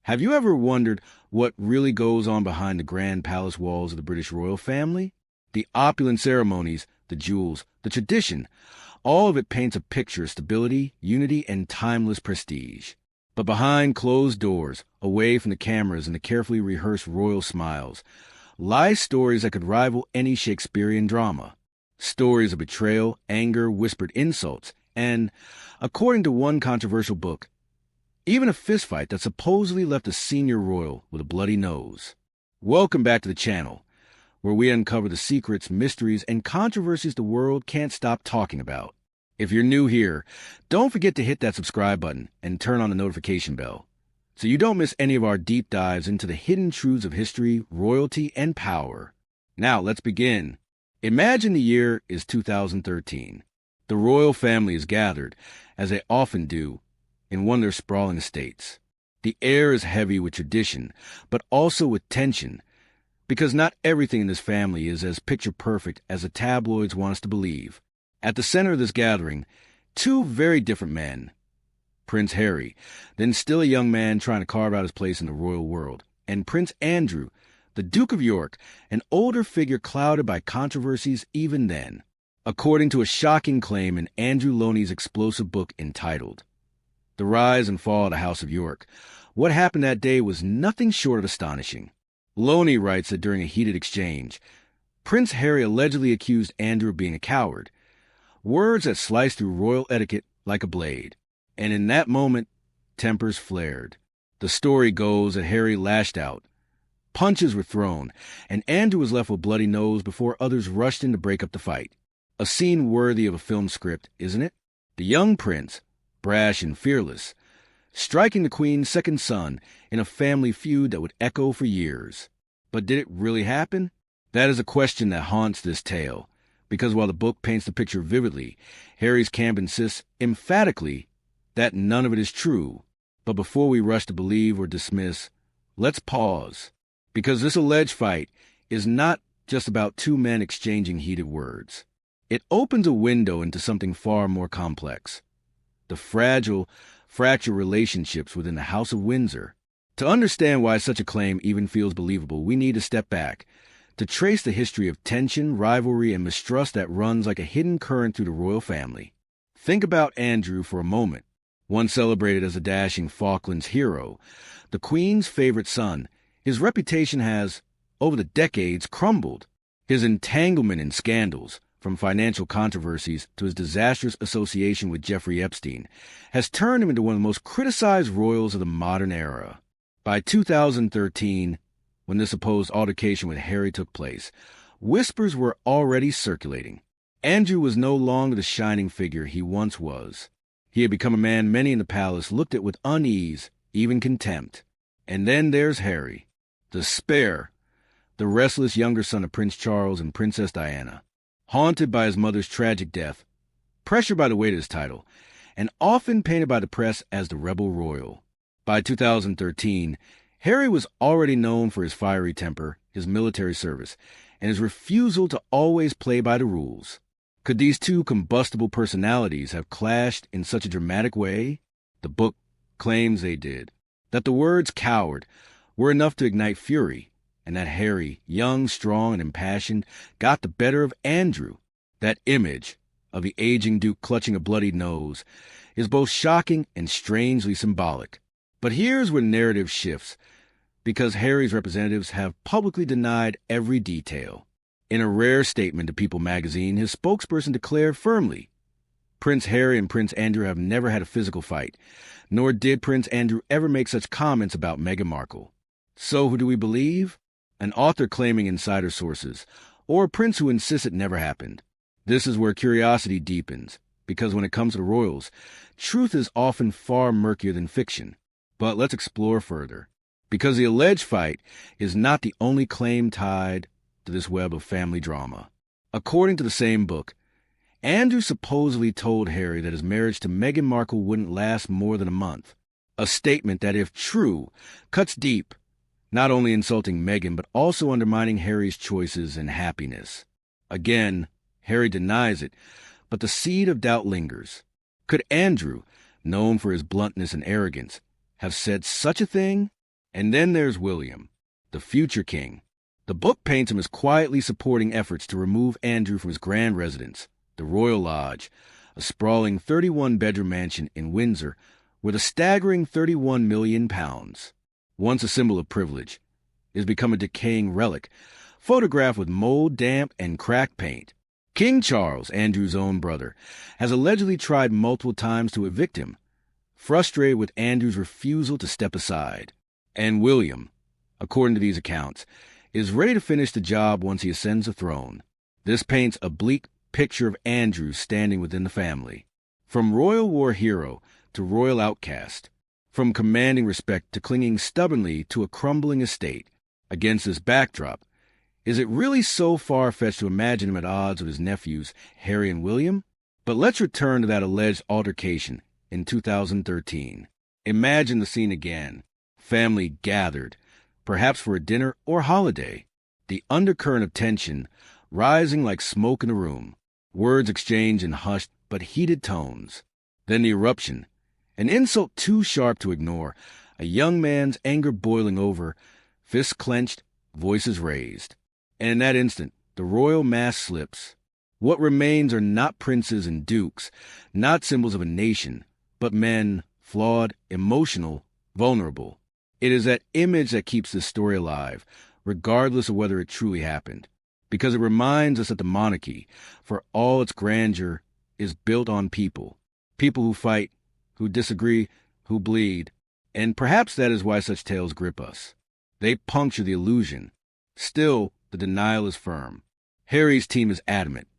Have you ever wondered what really goes on behind the grand palace walls of the British royal family? The opulent ceremonies, the jewels, the tradition, all of it paints a picture of stability, unity, and timeless prestige. But behind closed doors, away from the cameras and the carefully rehearsed royal smiles, lie stories that could rival any Shakespearean drama. Stories of betrayal, anger, whispered insults, and, according to one controversial book, even a fistfight that supposedly left a senior royal with a bloody nose. Welcome back to the channel, where we uncover the secrets, mysteries, and controversies the world can't stop talking about. If you're new here, don't forget to hit that subscribe button and turn on the notification bell, so you don't miss any of our deep dives into the hidden truths of history, royalty, and power. Now, let's begin. Imagine the year is 2013. The royal family is gathered, as they often do, in one of their sprawling estates. The air is heavy with tradition, but also with tension, because not everything in this family is as picture-perfect as the tabloids want us to believe. At the center of this gathering, two very different men. Prince Harry, then still a young man trying to carve out his place in the royal world, and Prince Andrew, the Duke of York, an older figure clouded by controversies even then, according to a shocking claim in Andrew Lownie's explosive book entitled The Rise and Fall of the House of York. What happened that day was nothing short of astonishing. Lownie writes that during a heated exchange, Prince Harry allegedly accused Andrew of being a coward, words that sliced through royal etiquette like a blade. And in that moment, tempers flared. The story goes that Harry lashed out. Punches were thrown, and Andrew was left with a bloody nose before others rushed in to break up the fight. A scene worthy of a film script, isn't it? The young prince, brash and fearless, striking the queen's second son in a family feud that would echo for years. But did it really happen? That is a question that haunts this tale, because while the book paints the picture vividly, Harry's camp insists emphatically that none of it is true. But before we rush to believe or dismiss, let's pause, because this alleged fight is not just about two men exchanging heated words. It opens a window into something far more complex. The fragile, fractured relationships within the House of Windsor. To understand why such a claim even feels believable, we need to step back, to trace the history of tension, rivalry, and mistrust that runs like a hidden current through the royal family. Think about Andrew for a moment. Once celebrated as a dashing Falklands hero, the Queen's favorite son, his reputation has, over the decades, crumbled. His entanglement in scandals, from financial controversies to his disastrous association with Jeffrey Epstein, has turned him into one of the most criticized royals of the modern era. By 2013, when this supposed altercation with Harry took place, whispers were already circulating. Andrew was no longer the shining figure he once was. He had become a man many in the palace looked at with unease, even contempt. And then there's Harry, the spare, the restless younger son of Prince Charles and Princess Diana, haunted by his mother's tragic death, pressured by the weight of his title, and often painted by the press as the rebel royal. By 2013, Harry was already known for his fiery temper, his military service, and his refusal to always play by the rules. Could these two combustible personalities have clashed in such a dramatic way? The book claims they did. That the words coward were enough to ignite fury, and that Harry, young, strong, and impassioned, got the better of Andrew. That image of the aging Duke clutching a bloody nose is both shocking and strangely symbolic. But here's where the narrative shifts, because Harry's representatives have publicly denied every detail. In a rare statement to People magazine, his spokesperson declared firmly, Prince Harry and Prince Andrew have never had a physical fight, nor did Prince Andrew ever make such comments about Meghan Markle. So who do we believe? An author claiming insider sources, or a prince who insists it never happened? This is where curiosity deepens, because when it comes to the royals, truth is often far murkier than fiction. But let's explore further, because the alleged fight is not the only claim tied to this web of family drama. According to the same book, Andrew supposedly told Harry that his marriage to Meghan Markle wouldn't last more than a month, a statement that, if true, cuts deep, not only insulting Meghan but also undermining Harry's choices and happiness. Again, Harry denies it, but the seed of doubt lingers. Could Andrew, known for his bluntness and arrogance, have said such a thing? And then there's William, the future king. The book paints him as quietly supporting efforts to remove Andrew from his grand residence, the Royal Lodge, a sprawling 31-bedroom mansion in Windsor worth a staggering £31 million. Once a symbol of privilege, it has become a decaying relic, photographed with mold, damp, and cracked paint. King Charles, Andrew's own brother, has allegedly tried multiple times to evict him, frustrated with Andrew's refusal to step aside. And William, according to these accounts, is ready to finish the job once he ascends the throne. This paints a bleak picture of Andrew standing within the family. From royal war hero to royal outcast, from commanding respect to clinging stubbornly to a crumbling estate. Against this backdrop, is it really so far-fetched to imagine him at odds with his nephews, Harry and William? But let's return to that alleged altercation in 2013. Imagine the scene again. Family gathered, perhaps for a dinner or holiday. The undercurrent of tension rising like smoke in the room. Words exchanged in hushed but heated tones. Then the eruption. An insult too sharp to ignore. A young man's anger boiling over, fists clenched, voices raised. And in that instant, the royal mask slips. What remains are not princes and dukes, not symbols of a nation, but men, flawed, emotional, vulnerable. It is that image that keeps this story alive, regardless of whether it truly happened, because it reminds us that the monarchy, for all its grandeur, is built on people. People who fight, who disagree, who bleed. And perhaps that is why such tales grip us. They puncture the illusion. Still, the denial is firm. Harry's team is adamant.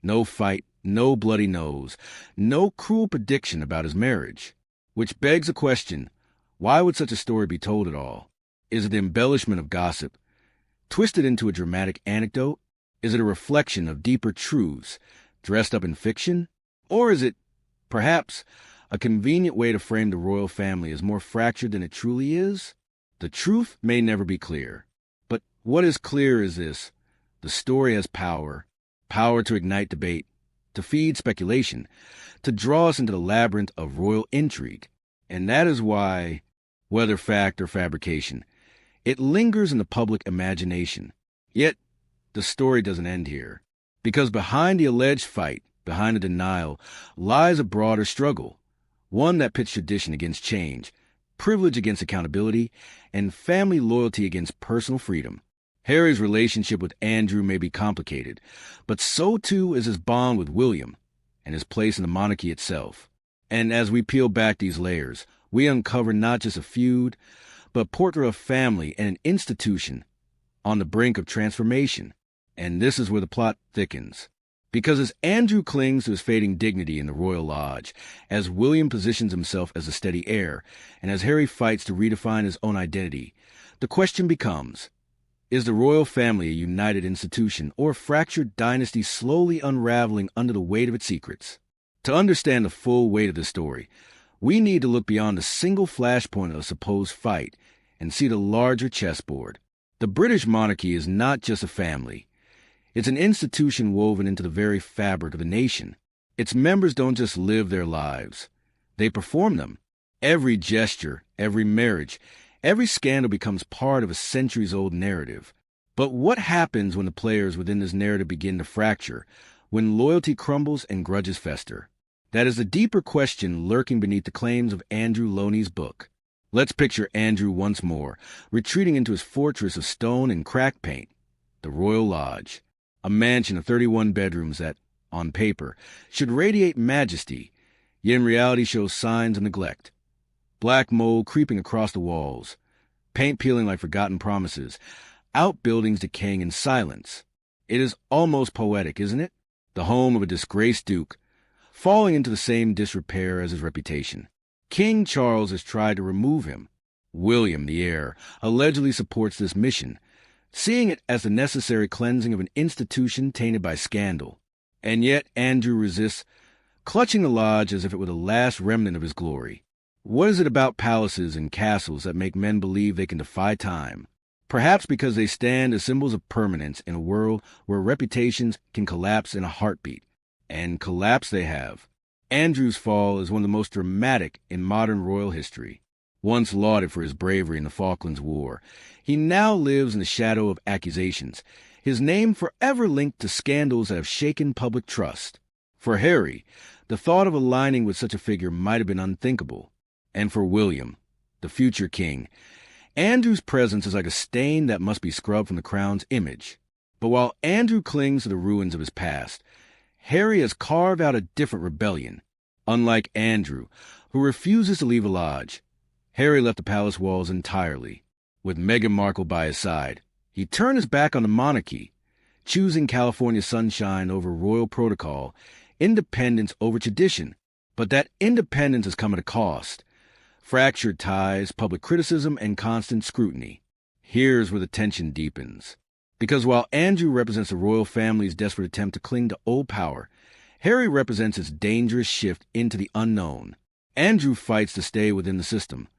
No fight, no bloody nose, no cruel prediction about his marriage. Which begs the question, why would such a story be told at all? Is it the embellishment of gossip, twisted into a dramatic anecdote? Is it a reflection of deeper truths, dressed up in fiction? Or is it, perhaps, a convenient way to frame the royal family as more fractured than it truly is? The truth may never be clear. But what is clear is this: the story has power to ignite debate, to feed speculation, to draw us into the labyrinth of royal intrigue. And that is why, whether fact or fabrication, it lingers in the public imagination. Yet, the story doesn't end here. Because behind the alleged fight, behind the denial, lies a broader struggle. One that pits tradition against change, privilege against accountability, and family loyalty against personal freedom. Harry's relationship with Andrew may be complicated, but so too is his bond with William and his place in the monarchy itself. And as we peel back these layers, we uncover not just a feud, but a portrait of family and an institution on the brink of transformation. And this is where the plot thickens. Because as Andrew clings to his fading dignity in the Royal Lodge, as William positions himself as a steady heir, and as Harry fights to redefine his own identity, the question becomes, is the royal family a united institution or a fractured dynasty slowly unraveling under the weight of its secrets? To understand the full weight of the story, we need to look beyond the single flashpoint of a supposed fight and see the larger chessboard. The British monarchy is not just a family. It's an institution woven into the very fabric of the nation. Its members don't just live their lives. They perform them. Every gesture, every marriage, every scandal becomes part of a centuries-old narrative. But what happens when the players within this narrative begin to fracture, when loyalty crumbles and grudges fester? That is the deeper question lurking beneath the claims of Andrew Lownie's book. Let's picture Andrew once more, retreating into his fortress of stone and cracked paint, the Royal Lodge. A mansion of 31 bedrooms that, on paper, should radiate majesty, yet in reality shows signs of neglect. Black mold creeping across the walls, paint peeling like forgotten promises, outbuildings decaying in silence. It is almost poetic, isn't it? The home of a disgraced duke, falling into the same disrepair as his reputation. King Charles has tried to remove him. William, the heir, allegedly supports this mission, seeing it as the necessary cleansing of an institution tainted by scandal. And yet Andrew resists, clutching the lodge as if it were the last remnant of his glory. What is it about palaces and castles that make men believe they can defy time? Perhaps because they stand as symbols of permanence in a world where reputations can collapse in a heartbeat. And collapse they have. Andrew's fall is one of the most dramatic in modern royal history. Once lauded for his bravery in the Falklands War, he now lives in the shadow of accusations, his name forever linked to scandals that have shaken public trust. For Harry, the thought of aligning with such a figure might have been unthinkable. And for William, the future king, Andrew's presence is like a stain that must be scrubbed from the crown's image. But while Andrew clings to the ruins of his past, Harry has carved out a different rebellion. Unlike Andrew, who refuses to leave a lodge, Harry left the palace walls entirely. With Meghan Markle by his side, he turned his back on the monarchy, choosing California sunshine over royal protocol, independence over tradition. But that independence has come at a cost. Fractured ties, public criticism, and constant scrutiny. Here's where the tension deepens. Because while Andrew represents the royal family's desperate attempt to cling to old power, Harry represents its dangerous shift into the unknown. Andrew fights to stay within the system.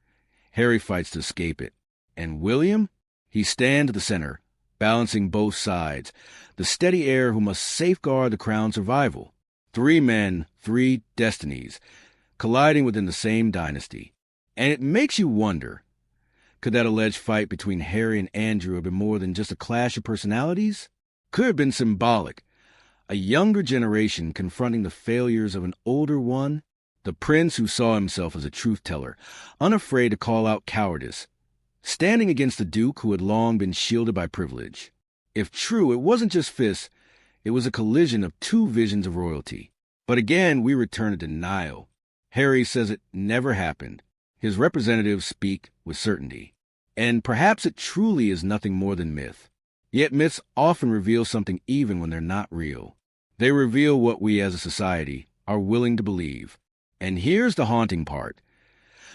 Harry fights to escape it. And William? He stands at the center, balancing both sides, the steady heir who must safeguard the crown's survival. 3 men, 3 destinies, colliding within the same dynasty. And it makes you wonder, could that alleged fight between Harry and Andrew have been more than just a clash of personalities? Could have been symbolic. A younger generation confronting the failures of an older one. The prince who saw himself as a truth-teller, unafraid to call out cowardice, standing against the duke who had long been shielded by privilege. If true, it wasn't just fists, it was a collision of 2 visions of royalty. But again, we return to denial. Harry says it never happened. His representatives speak with certainty. And perhaps it truly is nothing more than myth. Yet myths often reveal something even when they're not real. They reveal what we as a society are willing to believe. And here's the haunting part.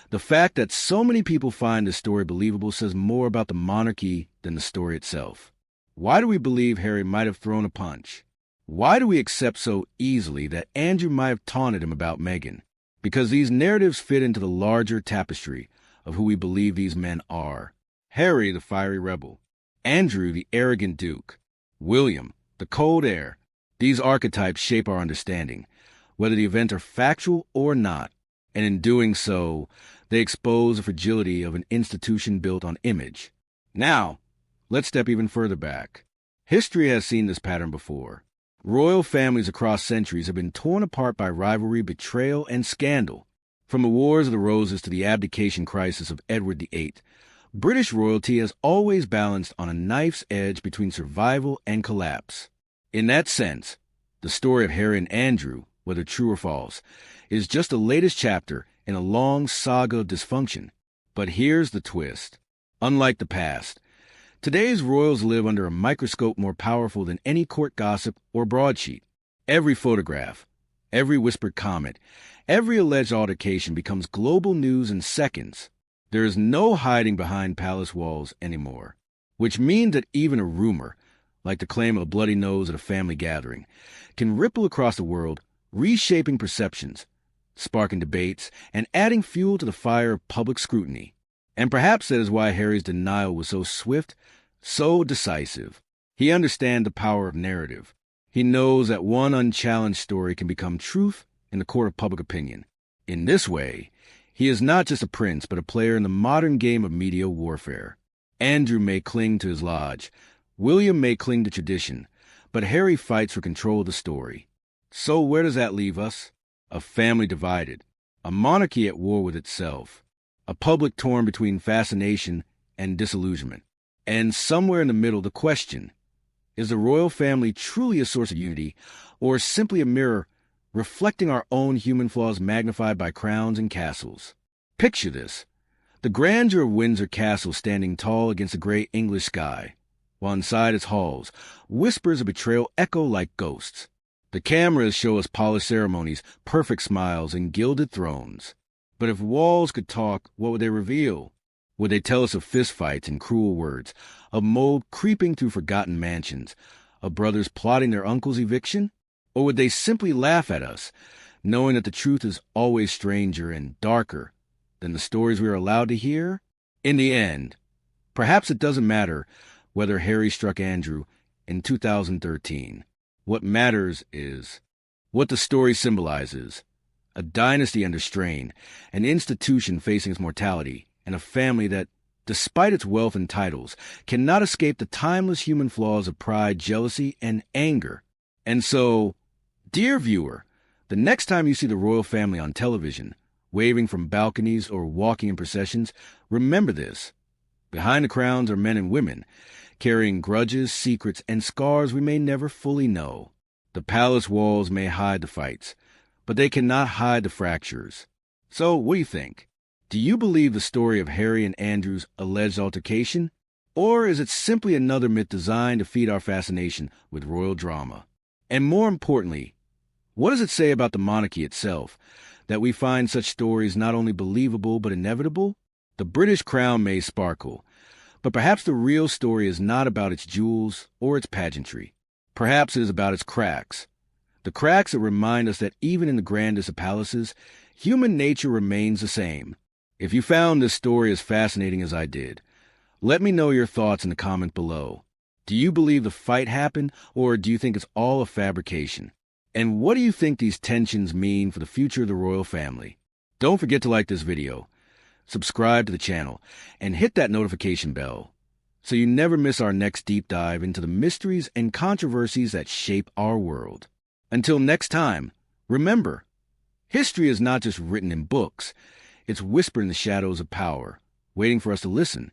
The fact that so many people find this story believable says more about the monarchy than the story itself. Why do we believe Harry might have thrown a punch? Why do we accept so easily that Andrew might have taunted him about Meghan? Because these narratives fit into the larger tapestry of who we believe these men are. Harry, the fiery rebel. Andrew, the arrogant duke. William, the cold heir. These archetypes shape our understanding, whether the events are factual or not. And in doing so, they expose the fragility of an institution built on image. Now, let's step even further back. History has seen this pattern before. Royal families across centuries have been torn apart by rivalry, betrayal, and scandal. From the Wars of the Roses to the abdication crisis of Edward VIII, British royalty has always balanced on a knife's edge between survival and collapse. In that sense, the story of Harry and Andrew, whether true or false, is just the latest chapter in a long saga of dysfunction. But here's the twist. Unlike the past, today's royals live under a microscope more powerful than any court gossip or broadsheet. Every photograph, every whispered comment, every alleged altercation becomes global news in seconds. There is no hiding behind palace walls anymore, which means that even a rumor, like the claim of a bloody nose at a family gathering, can ripple across the world, reshaping perceptions, sparking debates, and adding fuel to the fire of public scrutiny. And perhaps that is why Harry's denial was so swift, so decisive. He understands the power of narrative. He knows that one unchallenged story can become truth in the court of public opinion. In this way, he is not just a prince, but a player in the modern game of media warfare. Andrew may cling to his lodge, William may cling to tradition, but Harry fights for control of the story. So where does that leave us? A family divided, a monarchy at war with itself, a public torn between fascination and disillusionment. And somewhere in the middle, the question, is the royal family truly a source of unity, or simply a mirror reflecting our own human flaws magnified by crowns and castles? Picture this. The grandeur of Windsor Castle standing tall against the gray English sky, while inside its halls, whispers of betrayal echo like ghosts. The cameras show us polished ceremonies, perfect smiles, and gilded thrones. But if walls could talk, what would they reveal? Would they tell us of fistfights and cruel words, of mold creeping through forgotten mansions, of brothers plotting their uncle's eviction? Or would they simply laugh at us, knowing that the truth is always stranger and darker than the stories we are allowed to hear? In the end, perhaps it doesn't matter whether Harry struck Andrew in 2013. What matters is what the story symbolizes: a dynasty under strain, an institution facing its mortality, and a family that, despite its wealth and titles, cannot escape the timeless human flaws of pride, jealousy, and anger. And so, dear viewer, the next time you see the royal family on television, waving from balconies or walking in processions, remember this. Behind the crowns are men and women, carrying grudges, secrets, and scars we may never fully know. The palace walls may hide the fights, but they cannot hide the fractures. So, what do you think? Do you believe the story of Harry and Andrew's alleged altercation? Or is it simply another myth designed to feed our fascination with royal drama? And more importantly, what does it say about the monarchy itself, that we find such stories not only believable but inevitable? The British crown may sparkle, but perhaps the real story is not about its jewels or its pageantry. Perhaps it is about its cracks. The cracks that remind us that even in the grandest of palaces, human nature remains the same. If you found this story as fascinating as I did, let me know your thoughts in the comment below. Do you believe the fight happened, or do you think it's all a fabrication? And what do you think these tensions mean for the future of the royal family? Don't forget to like this video, subscribe to the channel, and hit that notification bell so you never miss our next deep dive into the mysteries and controversies that shape our world. Until next time, remember, history is not just written in books. It's whispered in the shadows of power, waiting for us to listen.